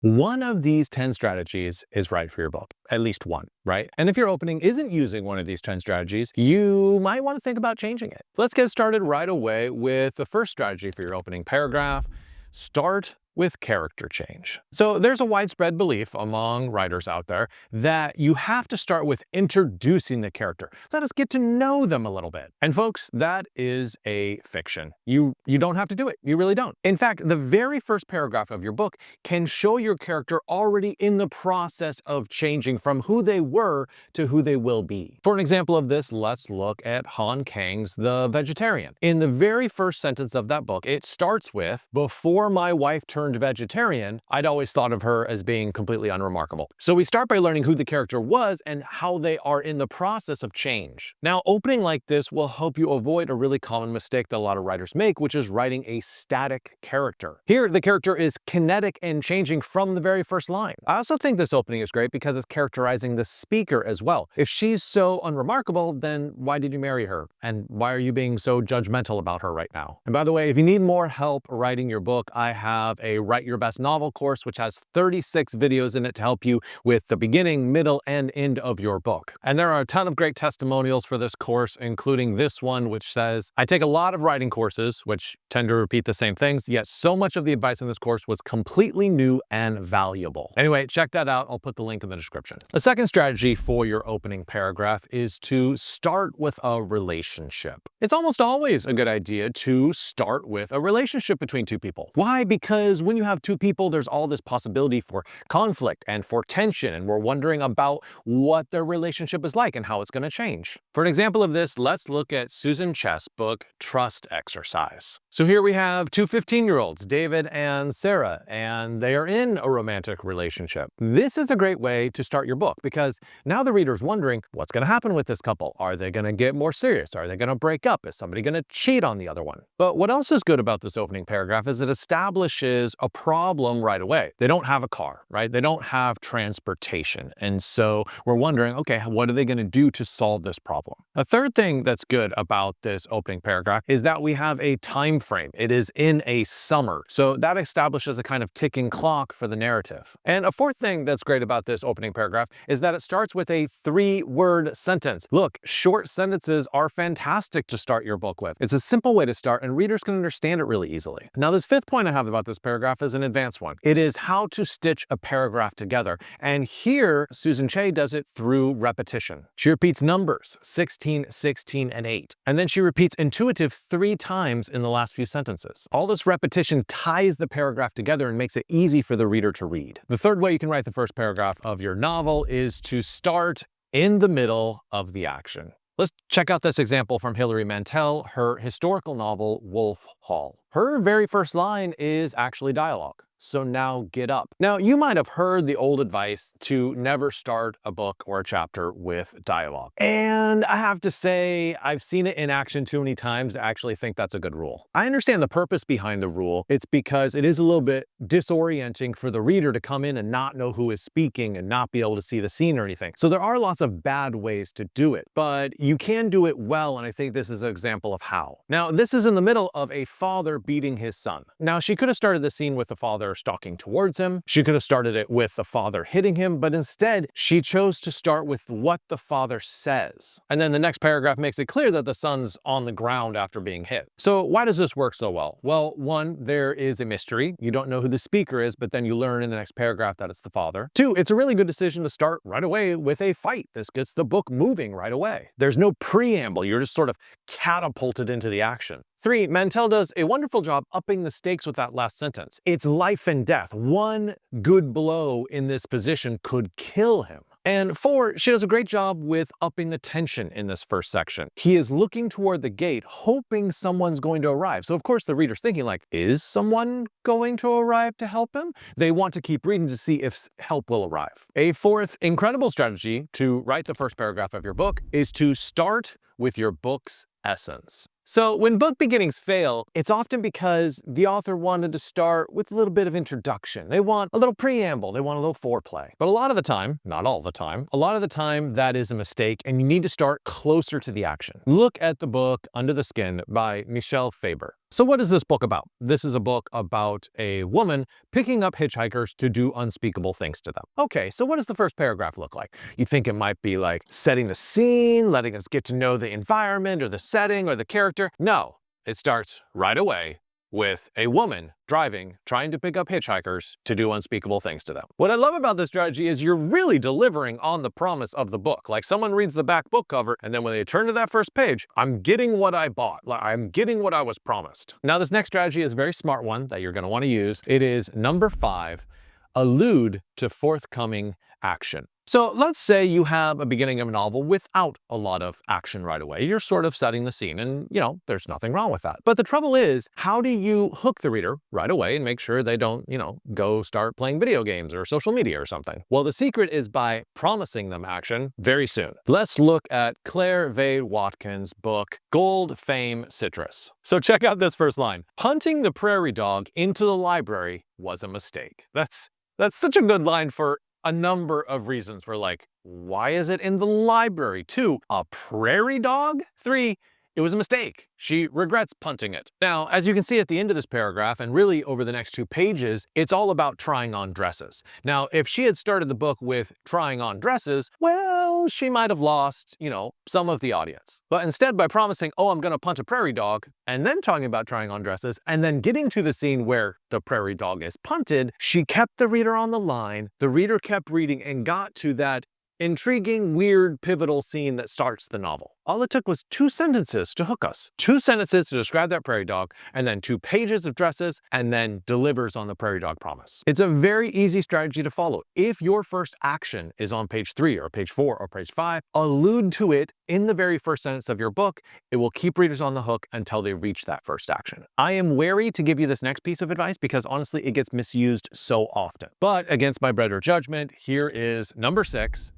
One of these 10 strategies is right for your book, at least one, right? And if your opening isn't using one of these 10 strategies, you might want to think about changing it. Let's get started right away with the first strategy for your opening paragraph. Start with character change. So there's a widespread belief among writers out there that you have to start with introducing the character. Let us get to know them a little bit. And folks, that is a fiction. You don't have to do it. You really don't. In fact, the very first paragraph of your book can show your character already in the process of changing from who they were to who they will be. For an example of this, let's look at Han Kang's The Vegetarian. In the very first sentence of that book, it starts with, "Before my wife turned vegetarian, I'd always thought of her as being completely unremarkable." So we start by learning who the character was and how they are in the process of change. Now, opening like this will help you avoid a really common mistake that a lot of writers make, which is writing a static character. Here, the character is kinetic and changing from the very first line. I also think this opening is great because it's characterizing the speaker as well. If she's so unremarkable, then why did you marry her? And why are you being so judgmental about her right now? And by the way, if you need more help writing your book, I have a Write Your Best Novel course, which has 36 videos in it to help you with the beginning, middle, and end of your book. And there are a ton of great testimonials for this course, including this one, which says, "I take a lot of writing courses, which tend to repeat the same things, yet so much of the advice in this course was completely new and valuable." Anyway, check that out. I'll put the link in the description. The second strategy for your opening paragraph is to start with a relationship. It's almost always a good idea to start with a relationship between two people. Why? Because when you have two people, there's all this possibility for conflict and for tension, and we're wondering about what their relationship is like and how it's going to change. For an example of this, let's look at Susan Chess' book, Trust Exercise. So here we have two 15-year-olds, David and Sarah, and they are in a romantic relationship. This is a great way to start your book because now the reader's wondering, what's going to happen with this couple? Are they going to get more serious? Are they going to break up? Is somebody going to cheat on the other one? But what else is good about this opening paragraph is it establishes a problem right away. They don't have a car, right? They don't have transportation. And so we're wondering, okay, what are they going to do to solve this problem? A third thing that's good about this opening paragraph is that we have a time frame. It is in a summer. So that establishes a kind of ticking clock for the narrative. And a fourth thing that's great about this opening paragraph is that it starts with a 3-word sentence. Look, short sentences are fantastic to start your book with. It's a simple way to start and readers can understand it really easily. Now, this fifth point I have about this paragraph is an advanced one. It is how to stitch a paragraph together. And here, Susan Che does it through repetition. She repeats numbers, 16, 16, and 8. And then she repeats intuitive 3 times in the last few sentences. All this repetition ties the paragraph together and makes it easy for the reader to read. The third way you can write the first paragraph of your novel is to start in the middle of the action. Let's check out this example from Hilary Mantel, her historical novel, Wolf Hall. Her very first line is actually dialogue. So now get up. Now, you might have heard the old advice to never start a book or a chapter with dialogue. And I have to say, I've seen it in action too many times to actually think that's a good rule. I understand the purpose behind the rule. It's because it is a little bit disorienting for the reader to come in and not know who is speaking and not be able to see the scene or anything. So there are lots of bad ways to do it, but you can do it well, and I think this is an example of how. Now, this is in the middle of a father beating his son. Now, she could have started the scene with the father stalking towards him. She could have started it with the father hitting him, but instead she chose to start with what the father says. And then the next paragraph makes it clear that the son's on the ground after being hit. So why does this work so well? Well, one, there is a mystery. You don't know who the speaker is, but then you learn in the next paragraph that it's the father. 2, it's a really good decision to start right away with a fight. This gets the book moving right away. There's no preamble. You're just sort of catapulted into the action. 3, Mantel does a wonderful job upping the stakes with that last sentence. It's life and death. One good blow in this position could kill him. And 4, she does a great job with upping the tension in this first section. He is looking toward the gate, hoping someone's going to arrive. So of course the reader's thinking like, is someone going to arrive to help him? They want to keep reading to see if help will arrive. A fourth incredible strategy to write the first paragraph of your book is to start with your book's essence. So when book beginnings fail, it's often because the author wanted to start with a little bit of introduction. They want a little preamble, they want a little foreplay. But a lot of the time, not all the time, a lot of the time that is a mistake and you need to start closer to the action. Look at the book Under the Skin by Michel Faber. So what is this book about? This is a book about a woman picking up hitchhikers to do unspeakable things to them. Okay, so what does the first paragraph look like? You think it might be like setting the scene, letting us get to know the environment or the setting or the character? No, it starts right away with a woman driving, trying to pick up hitchhikers to do unspeakable things to them. What I love about this strategy is you're really delivering on the promise of the book. Like someone reads the back book cover, and then when they turn to that first page, I'm getting what I bought. Like, I'm getting what I was promised. Now, this next strategy is a very smart one that you're going to want to use. It is number 5, allude to forthcoming action. So let's say you have a beginning of a novel without a lot of action right away. You're sort of setting the scene and, there's nothing wrong with that. But the trouble is, how do you hook the reader right away and make sure they don't, go start playing video games or social media or something? Well, the secret is by promising them action very soon. Let's look at Claire Vade Watkins' book, Gold, Fame, Citrus. So check out this first line. Punting the prairie dog into the library was a mistake. That's such a good line for a number of reasons. We're like, why is it in the library? 2, a prairie dog? 3, it was a mistake. She regrets punting it. Now, as you can see at the end of this paragraph, and really over the next 2 pages, it's all about trying on dresses. Now, if she had started the book with trying on dresses, well, she might have lost, some of the audience. But instead, by promising, oh, I'm gonna punt a prairie dog, and then talking about trying on dresses, and then getting to the scene where the prairie dog is punted, she kept the reader on the line, the reader kept reading, and got to that intriguing, weird, pivotal scene that starts the novel. All it took was 2 sentences to hook us. 2 sentences to describe that prairie dog, and then 2 pages of dresses, and then delivers on the prairie dog promise. It's a very easy strategy to follow. If your first action is on page 3 or page 4 or page 5, allude to it in the very first sentence of your book. It will keep readers on the hook until they reach that first action. I am wary to give you this next piece of advice because honestly, it gets misused so often. But against my better judgment, here is number 6.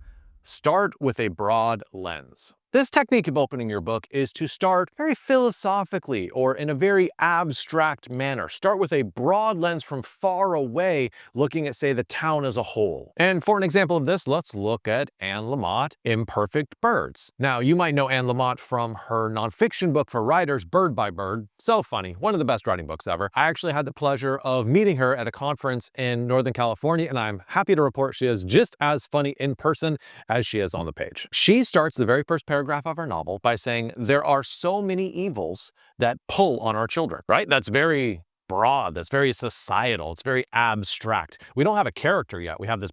Start with a broad lens. This technique of opening your book is to start very philosophically or in a very abstract manner. Start with a broad lens from far away, looking at, say, the town as a whole. And for an example of this, let's look at Anne Lamott, Imperfect Birds. Now, you might know Anne Lamott from her nonfiction book for writers, Bird by Bird. So funny, one of the best writing books ever. I actually had the pleasure of meeting her at a conference in Northern California, and I'm happy to report she is just as funny in person as she is on the page. She starts the very first paragraph of her novel by saying, there are so many evils that pull on our children, right? That's very broad, that's very societal, it's very abstract. We don't have a character yet. We have this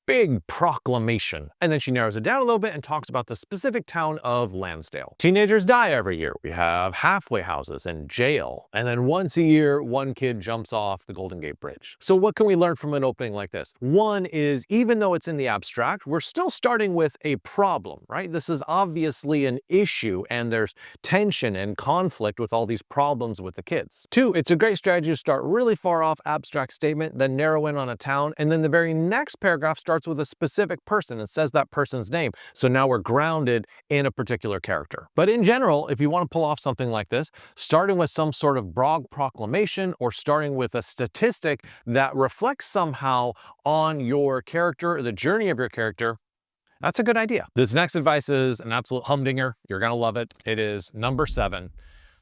big proclamation. And then she narrows it down a little bit and talks about the specific town of Lansdale. Teenagers die every year. We have halfway houses and jail. And then once a year, one kid jumps off the Golden Gate Bridge. So what can we learn from an opening like this? One is, even though it's in the abstract, we're still starting with a problem, right? This is obviously an issue and there's tension and conflict with all these problems with the kids. 2, it's a great strategy to start really far off abstract statement, then narrow in on a town. And then the very next paragraph starts with a specific person and says that person's name. So now we're grounded in a particular character. But in general, if you want to pull off something like this, starting with some sort of broad proclamation or starting with a statistic that reflects somehow on your character or the journey of your character, that's a good idea. This next advice is an absolute humdinger. You're going to love it. It is number 7.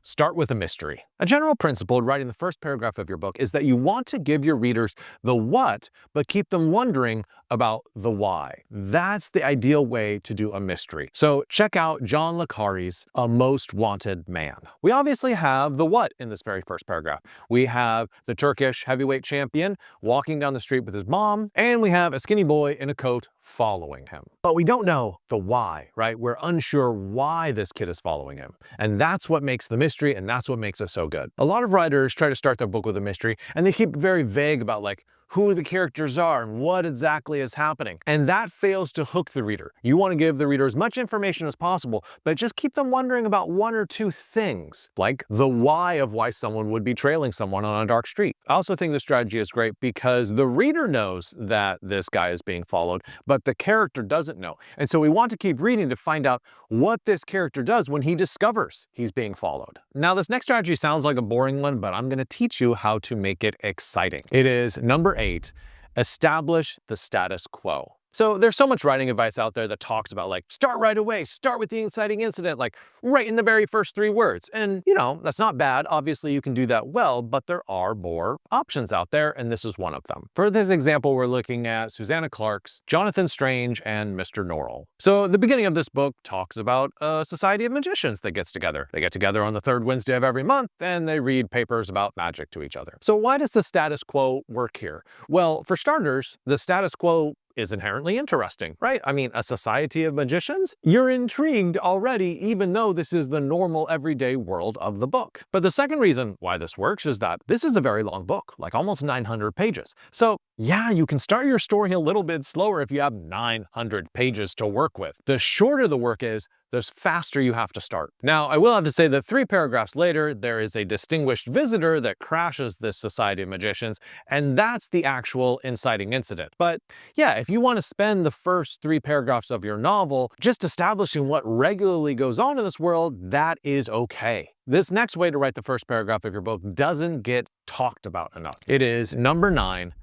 Start with a mystery. A general principle in writing the first paragraph of your book is that you want to give your readers the what, but keep them wondering about the why. That's the ideal way to do a mystery. So check out John le Carre's A Most Wanted Man. We obviously have the what in this very first paragraph. We have the Turkish heavyweight champion walking down the street with his mom, and we have a skinny boy in a coat following him. But we don't know the why, right? We're unsure why this kid is following him. And that's what makes the mystery, and that's what makes it so good. A lot of writers try to start their book with a mystery, and they keep very vague about like who the characters are and what exactly is happening. And that fails to hook the reader. You want to give the reader as much information as possible, but just keep them wondering about 1 or 2 things, like the why of why someone would be trailing someone on a dark street. I also think this strategy is great because the reader knows that this guy is being followed, but the character doesn't know. And so we want to keep reading to find out what this character does when he discovers he's being followed. Now, this next strategy sounds like a boring one, but I'm going to teach you how to make it exciting. It is number 8, establish the status quo. So there's so much writing advice out there that talks about like, start right away, start with the inciting incident, like right in the very first 3 words. And that's not bad. Obviously you can do that well, but there are more options out there, and this is one of them. For this example, we're looking at Susanna Clark's Jonathan Strange and Mr. Norrell. So the beginning of this book talks about a society of magicians that gets together. They get together on the 3rd Wednesday of every month, and they read papers about magic to each other. So why does the status quo work here? Well, for starters, the status quo is inherently interesting, right? I mean, a society of magicians? You're intrigued already, even though this is the normal everyday world of the book. But the second reason why this works is that this is a very long book, like almost 900 pages. So yeah, you can start your story a little bit slower if you have 900 pages to work with. The shorter the work is, the faster you have to start. Now, I will have to say that 3 paragraphs later, there is a distinguished visitor that crashes this society of magicians, and that's the actual inciting incident. But yeah, if you want to spend the first 3 paragraphs of your novel just establishing what regularly goes on in this world, that is okay. This next way to write the first paragraph of your book doesn't get talked about enough. It is number 9.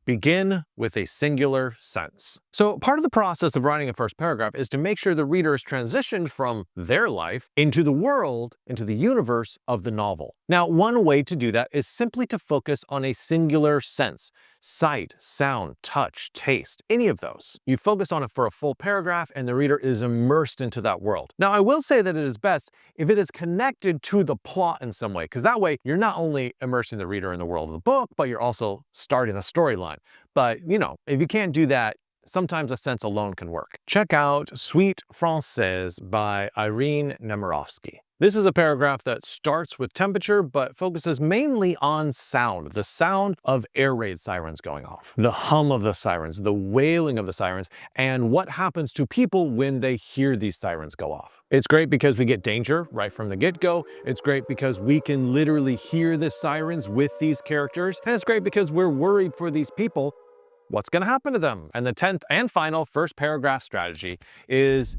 Begin with a singular sense. So part of the process of writing a first paragraph is to make sure the reader is transitioned from their life into the world, into the universe of the novel. Now, one way to do that is simply to focus on a singular sense. Sight, sound, touch, taste, any of those. You focus on it for a full paragraph and the reader is immersed into that world. Now, I will say that it is best if it is connected to the plot in some way, because that way you're not only immersing the reader in the world of the book, but you're also starting the storyline. But, if you can't do that, sometimes a sense alone can work. Check out Suite Française by Irene Nemirovsky. This is a paragraph that starts with temperature, but focuses mainly on sound, the sound of air raid sirens going off, the hum of the sirens, the wailing of the sirens, and what happens to people when they hear these sirens go off. It's great because we get danger right from the get-go. It's great because we can literally hear the sirens with these characters, and it's great because we're worried for these people. What's going to happen to them? And the 10th and final first paragraph strategy is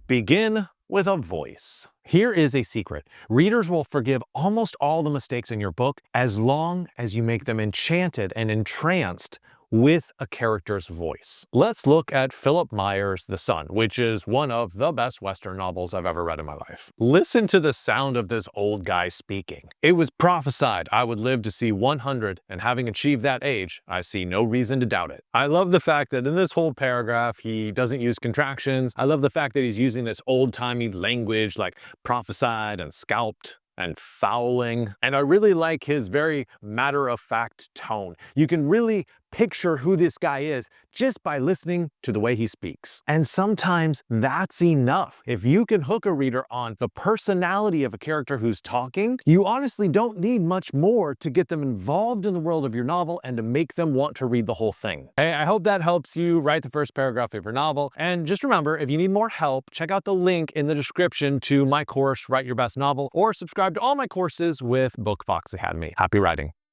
begin with a voice. Here is a secret. Readers will forgive almost all the mistakes in your book as long as you make them enchanted and entranced with a character's voice. Let's look at Philip Meyer's The Sun, which is one of the best Western novels I've ever read in my life. Listen to the sound of this old guy speaking. It was prophesied I would live to see 100, and having achieved that age, I see no reason to doubt it. I love the fact that in this whole paragraph, he doesn't use contractions. I love the fact that he's using this old-timey language like prophesied and scalped and fouling. And I really like his very matter-of-fact tone. You can really picture who this guy is just by listening to the way he speaks. And sometimes that's enough. If you can hook a reader on the personality of a character who's talking, you honestly don't need much more to get them involved in the world of your novel and to make them want to read the whole thing. Hey, I hope that helps you write the first paragraph of your novel. And just remember, if you need more help, check out the link in the description to my course, Write Your Best Novel, or subscribe to all my courses with Bookfox Academy. Happy writing.